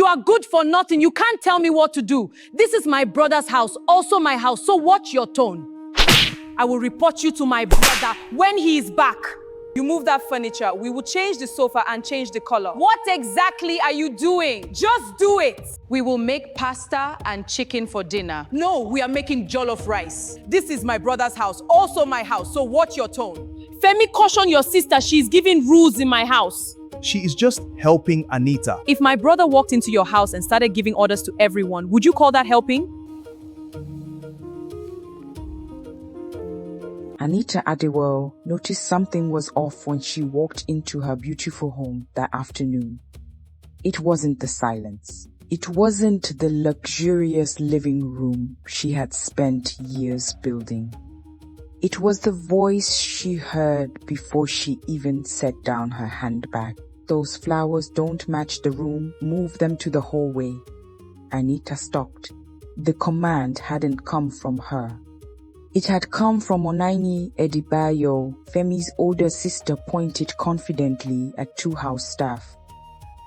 are good for nothing. You can't tell me what to do. This is my brother's house, also my house, so watch your tone. I will report you to my brother when he is back. You move that furniture. We will change the sofa and change the color. What exactly are you doing? Just do it. We will make pasta and chicken for dinner. No, we are making jollof rice. This is my brother's house, also my house, so watch your tone. Femi, caution your sister. She's giving rules in my house. She is just helping Anita. If my brother walked into your house and started giving orders to everyone, would you call that helping? Anita Adewale noticed something was off when she walked into her beautiful home that afternoon. It wasn't the silence. It wasn't the luxurious living room she had spent years building. It was the voice she heard before she even set down her handbag. Those flowers don't match the room, move them to the hallway. Anita stopped. The command hadn't come from her. It had come from Onaini Edibayo. Femi's older sister pointed confidently at two house staff,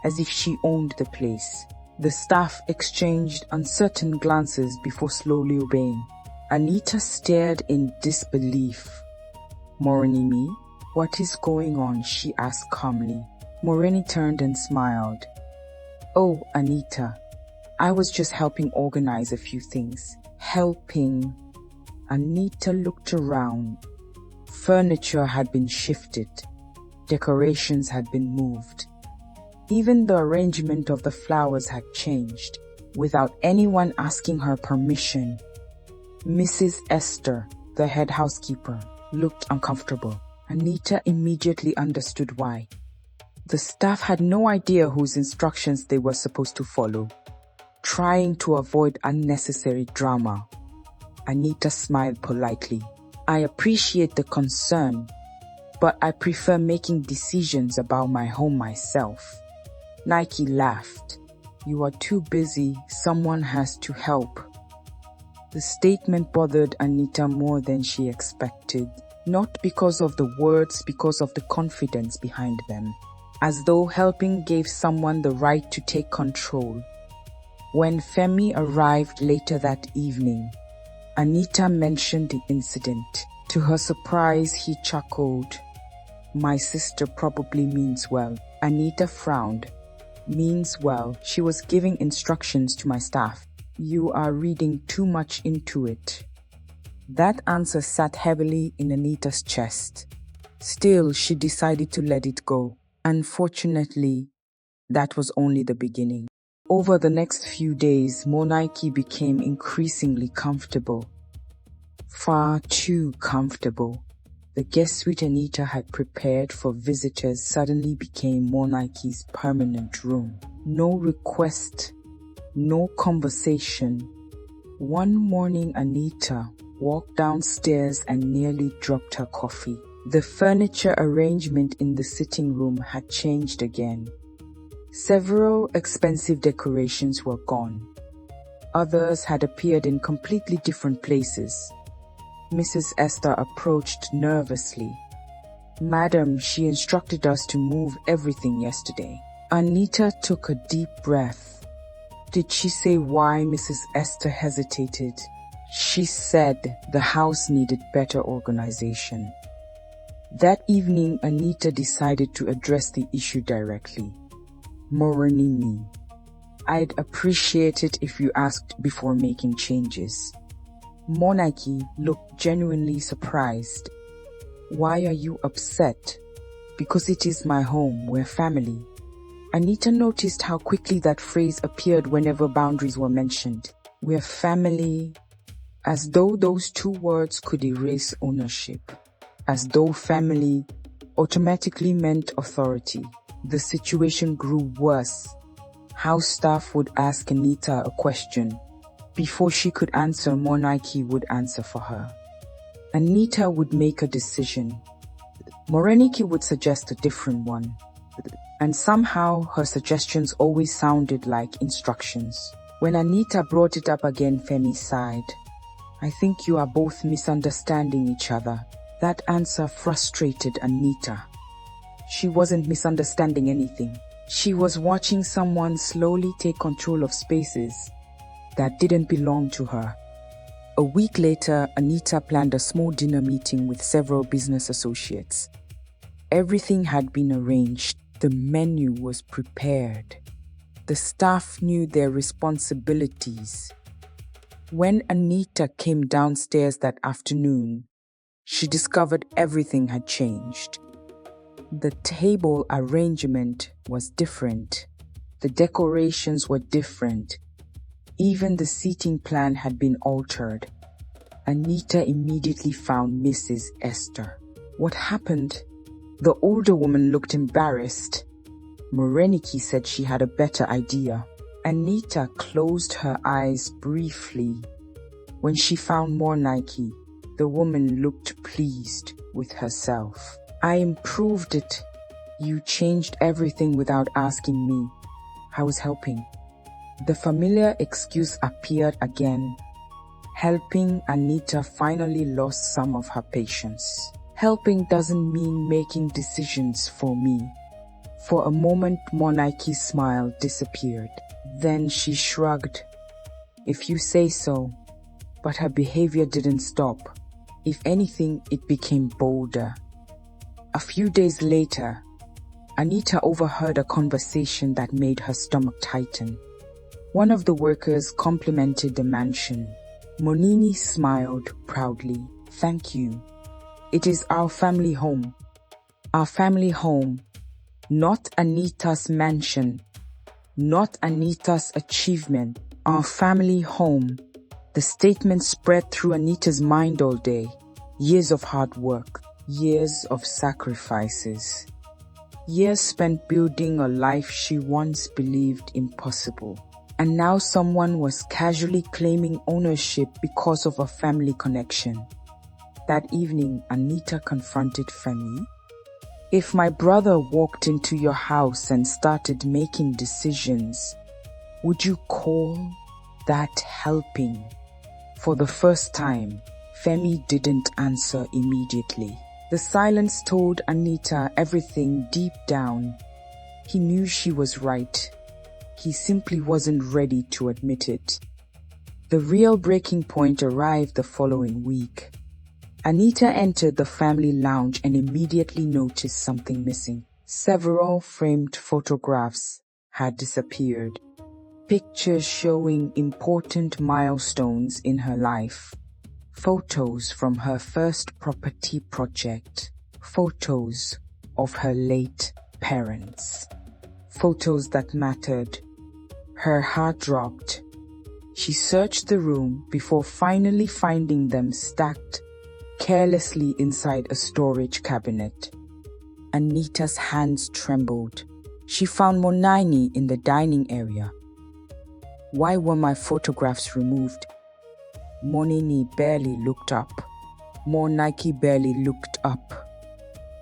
as if she owned the place. The staff exchanged uncertain glances before slowly obeying. Anita stared in disbelief. "Morenimi, what is going on?" she asked calmly. Moreni turned and smiled. "Oh, Anita, I was just helping organize a few things." Helping? Anita looked around. Furniture had been shifted. Decorations had been moved. Even the arrangement of the flowers had changed, without anyone asking her permission. Mrs. Esther, the head housekeeper, looked uncomfortable. Anita immediately understood why. The staff had no idea whose instructions they were supposed to follow, trying to avoid unnecessary drama. Anita smiled politely. "I appreciate the concern, but I prefer making decisions about my home myself." Nike laughed. "You are too busy. Someone has to help." The statement bothered Anita more than she expected, not because of the words, because of the confidence behind them, as though helping gave someone the right to take control. When Femi arrived later that evening, Anita mentioned the incident. To her surprise, he chuckled. "My sister probably means well." Anita frowned. "Means well?" She was giving instructions to my staff. "You are reading too much into it." That answer sat heavily in Anita's chest. Still, she decided to let it go. Unfortunately, that was only the beginning. Over the next few days, Monaiki became increasingly comfortable. Far too comfortable. The guest suite Anita had prepared for visitors suddenly became Monaiki's permanent room. No request, no conversation. One morning, Anita walked downstairs and nearly dropped her coffee. The furniture arrangement in the sitting room had changed again. Several expensive decorations were gone. Others had appeared in completely different places. Mrs. Esther approached nervously. "Madam, she instructed us to move everything yesterday." Anita took a deep breath. Did she say why Mrs. Esther hesitated? She said the house needed better organization. That evening, Anita decided to address the issue directly. "Morenimi, I'd appreciate it if you asked before making changes." Monaiki looked genuinely surprised. "Why are you upset?" "Because it is my home, we're family." Anita noticed how quickly that phrase appeared whenever boundaries were mentioned. "We're family," as though those two words could erase ownership. As though family automatically meant authority. The situation grew worse. House staff would ask Anita a question. Before she could answer, Monaiki would answer for her. Anita would make a decision. Moreniki would suggest a different one. And somehow her suggestions always sounded like instructions. When Anita brought it up again, Femi sighed. "I think you are both misunderstanding each other." That answer frustrated Anita. She wasn't misunderstanding anything. She was watching someone slowly take control of spaces that didn't belong to her. A week later, Anita planned a small dinner meeting with several business associates. Everything had been arranged. The menu was prepared. The staff knew their responsibilities. When Anita came downstairs that afternoon, she discovered everything had changed. The table arrangement was different. The decorations were different. Even the seating plan had been altered. Anita immediately found Mrs. Esther. What happened? The older woman looked embarrassed. Moreniki said she had a better idea. Anita closed her eyes briefly. When she found more Nike, the woman looked pleased with herself. I improved it. You changed everything without asking me. I was helping. The familiar excuse appeared again. Helping Anita finally lost some of her patience. Helping doesn't mean making decisions for me. For a moment, Monike's smile disappeared. Then she shrugged. If you say so. But her behavior didn't stop. If anything, it became bolder. A few days later, Anita overheard a conversation that made her stomach tighten. One of the workers complimented the mansion. Monini smiled proudly. Thank you. It is our family home. Our family home. Not Anita's mansion. Not Anita's achievement. Our family home. The statement spread through Anita's mind all day. Years of hard work. Years of sacrifices. Years spent building a life she once believed impossible. And now someone was casually claiming ownership because of a family connection. That evening, Anita confronted Femi. If my brother walked into your house and started making decisions, would you call that helping? For the first time, Femi didn't answer immediately. The silence told Anita everything deep down. He knew she was right. He simply wasn't ready to admit it. The real breaking point arrived the following week. Anita entered the family lounge and immediately noticed something missing. Several framed photographs had disappeared. Pictures showing important milestones in her life. Photos from her first property project. Photos of her late parents. Photos that mattered. Her heart dropped. She searched the room before finally finding them stacked carelessly inside a storage cabinet. Anita's hands trembled. She found Monini in the dining area. Why were my photographs removed? Monini barely looked up. Moniki barely looked up.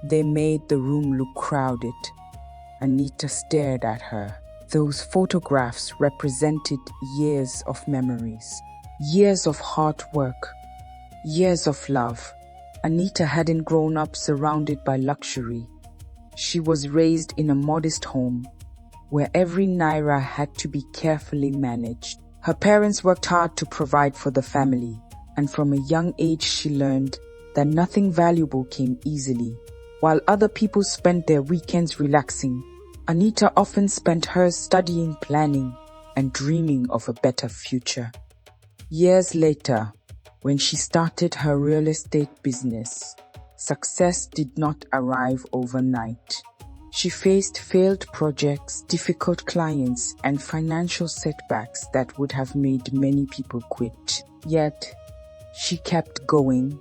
They made the room look crowded. Anita stared at her. Those photographs represented years of memories, years of hard work, years of love. Anita hadn't grown up surrounded by luxury. She was raised in a modest home where every naira had to be carefully managed. Her parents worked hard to provide for the family, and from a young age she learned that nothing valuable came easily. While other people spent their weekends relaxing, Anita often spent hers studying, planning, and dreaming of a better future. Years later, when she started her real estate business, success did not arrive overnight. She faced failed projects, difficult clients, and financial setbacks that would have made many people quit. Yet, she kept going.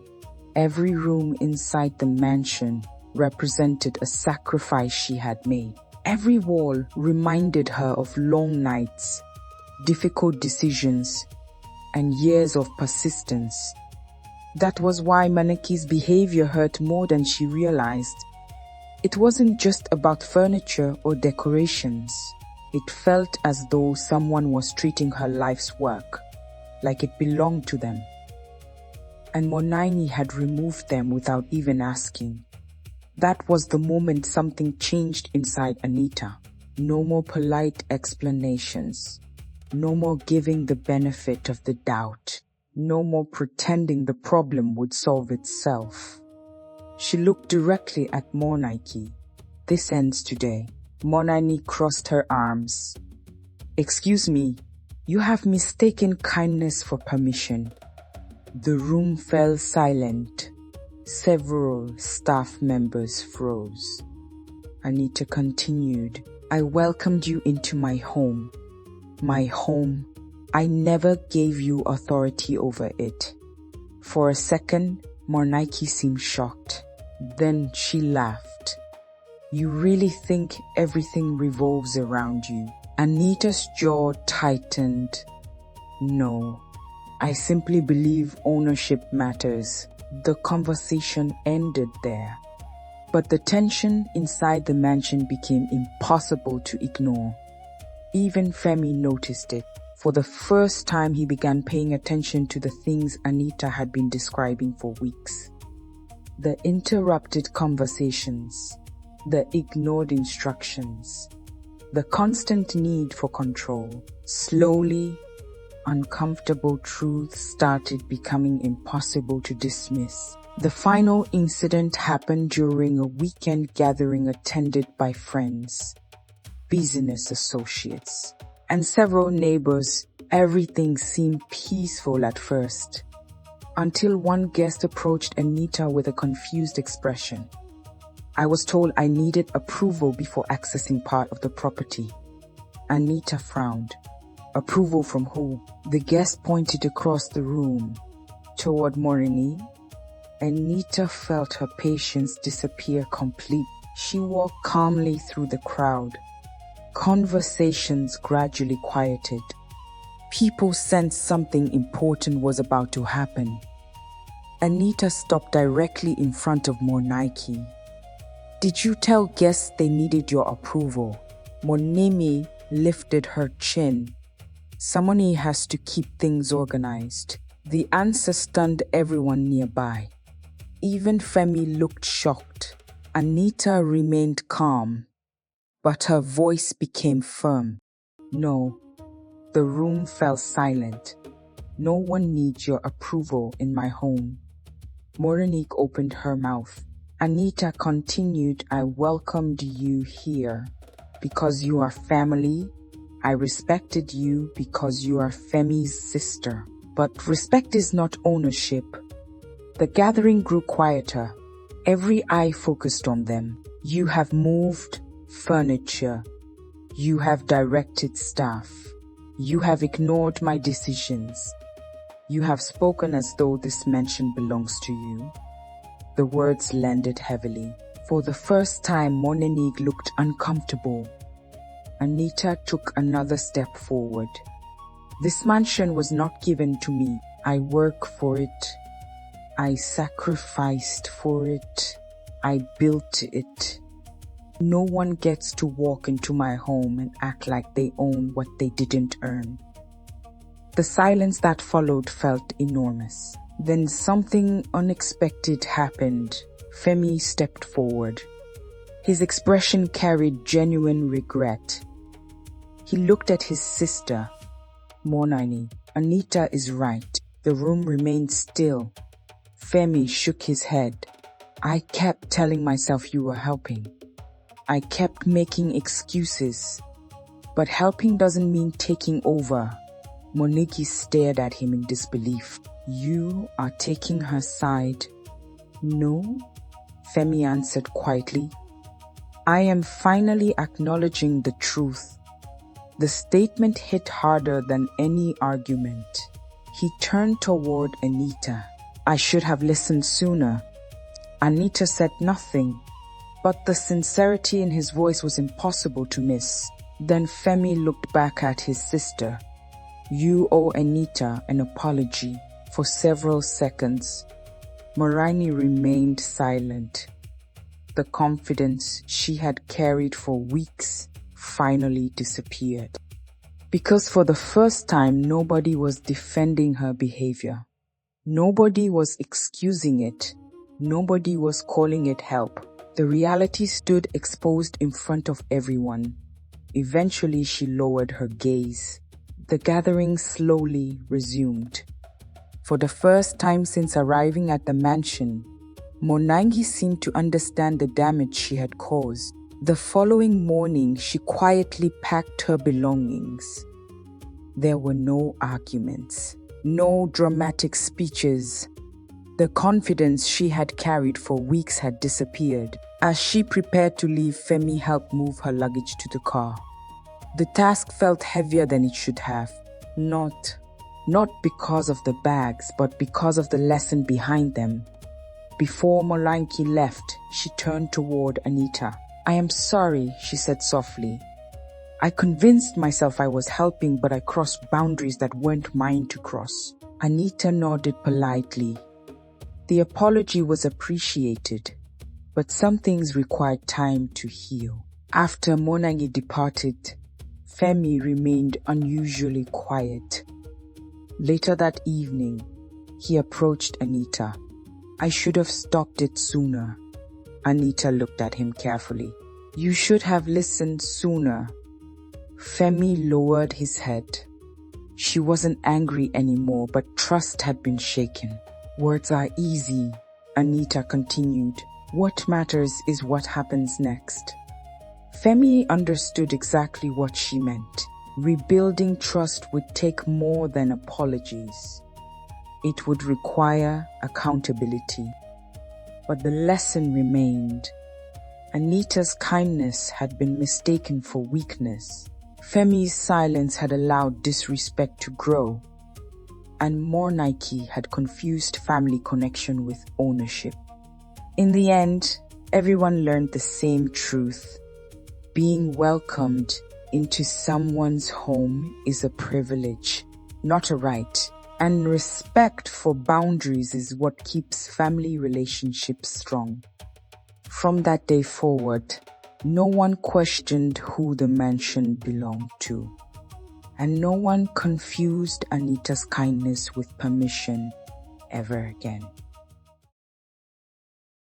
Every room inside the mansion represented a sacrifice she had made. Every wall reminded her of long nights, difficult decisions, and years of persistence. That was why Maniki's behavior hurt more than she realized. It wasn't just about furniture or decorations. It felt as though someone was treating her life's work like it belonged to them. And Monini had removed them without even asking. That was the moment something changed inside Anita. No more polite explanations. No more giving the benefit of the doubt. No more pretending the problem would solve itself. She looked directly at Monike. This ends today. Monike crossed her arms. Excuse me, you have mistaken kindness for permission. The room fell silent. Several staff members froze. Anita continued, I welcomed you into my home. My home. I never gave you authority over it. For a second, Monike seemed shocked. Then she laughed. You really think everything revolves around you? Anita's jaw tightened. No, I simply believe ownership matters. The conversation ended there. But the tension inside the mansion became impossible to ignore. Even Femi noticed it. For the first time, he began paying attention to the things Anita had been describing for weeks. The interrupted conversations, the ignored instructions, the constant need for control. Slowly, uncomfortable truths started becoming impossible to dismiss. The final incident happened during a weekend gathering attended by friends, business associates, and several neighbors. Everything seemed peaceful at first, until one guest approached Anita with a confused expression. I was told I needed approval before accessing part of the property. Anita frowned. Approval from who? The guest pointed across the room, toward Morini. Anita felt her patience disappear completely. She walked calmly through the crowd. Conversations gradually quieted. People sensed something important was about to happen. Anita stopped directly in front of Monike. Did you tell guests they needed your approval? Monimi lifted her chin. Somebody has to keep things organized. The answer stunned everyone nearby. Even Femi looked shocked. Anita remained calm, but her voice became firm. No. The room fell silent. No one needs your approval in my home. Moronique opened her mouth. Anita continued, I welcomed you here because you are family. I respected you because you are Femi's sister. But respect is not ownership. The gathering grew quieter. Every eye focused on them. You have moved furniture. You have directed staff. You have ignored my decisions. You have spoken as though this mansion belongs to you. The words landed heavily. For the first time, Monenique looked uncomfortable. Anita took another step forward. This mansion was not given to me. I work for it. I sacrificed for it. I built it. No one gets to walk into my home and act like they own what they didn't earn. The silence that followed felt enormous. Then something unexpected happened. Femi stepped forward. His expression carried genuine regret. He looked at his sister. Monani, Anita is right. The room remained still. Femi shook his head. I kept telling myself you were helping. I kept making excuses. But helping doesn't mean taking over. Moniki stared at him in disbelief. You are taking her side. No, Femi answered quietly. I am finally acknowledging the truth. The statement hit harder than any argument. He turned toward Anita. I should have listened sooner. Anita said nothing, but the sincerity in his voice was impossible to miss. Then Femi looked back at his sister. You owe Anita an apology. For several seconds, Moraini remained silent. The confidence she had carried for weeks finally disappeared. Because for the first time, nobody was defending her behavior. Nobody was excusing it. Nobody was calling it help. The reality stood exposed in front of everyone. Eventually, she lowered her gaze. The gathering slowly resumed. For the first time since arriving at the mansion, Monangi seemed to understand the damage she had caused. The following morning, she quietly packed her belongings. There were no arguments, no dramatic speeches. The confidence she had carried for weeks had disappeared. As she prepared to leave, Femi helped move her luggage to the car. The task felt heavier than it should have. Not because of the bags, but because of the lesson behind them. Before Molanki left, she turned toward Anita. "I am sorry," she said softly. "I convinced myself I was helping, but I crossed boundaries that weren't mine to cross." Anita nodded politely. The apology was appreciated, but some things required time to heal. After Monangi departed, Femi remained unusually quiet. Later that evening, he approached Anita. "I should have stopped it sooner." Anita looked at him carefully. "You should have listened sooner." Femi lowered his head. She wasn't angry anymore, but trust had been shaken. "Words are easy," Anita continued. "What matters is what happens next." Femi understood exactly what she meant. Rebuilding trust would take more than apologies. It would require accountability. But the lesson remained. Anita's kindness had been mistaken for weakness. Femi's silence had allowed disrespect to grow. And Mornike had confused family connection with ownership. In the end, everyone learned the same truth. Being welcomed into someone's home is a privilege, not a right. And respect for boundaries is what keeps family relationships strong. From that day forward, no one questioned who the mansion belonged to. And no one confused Anita's kindness with permission ever again.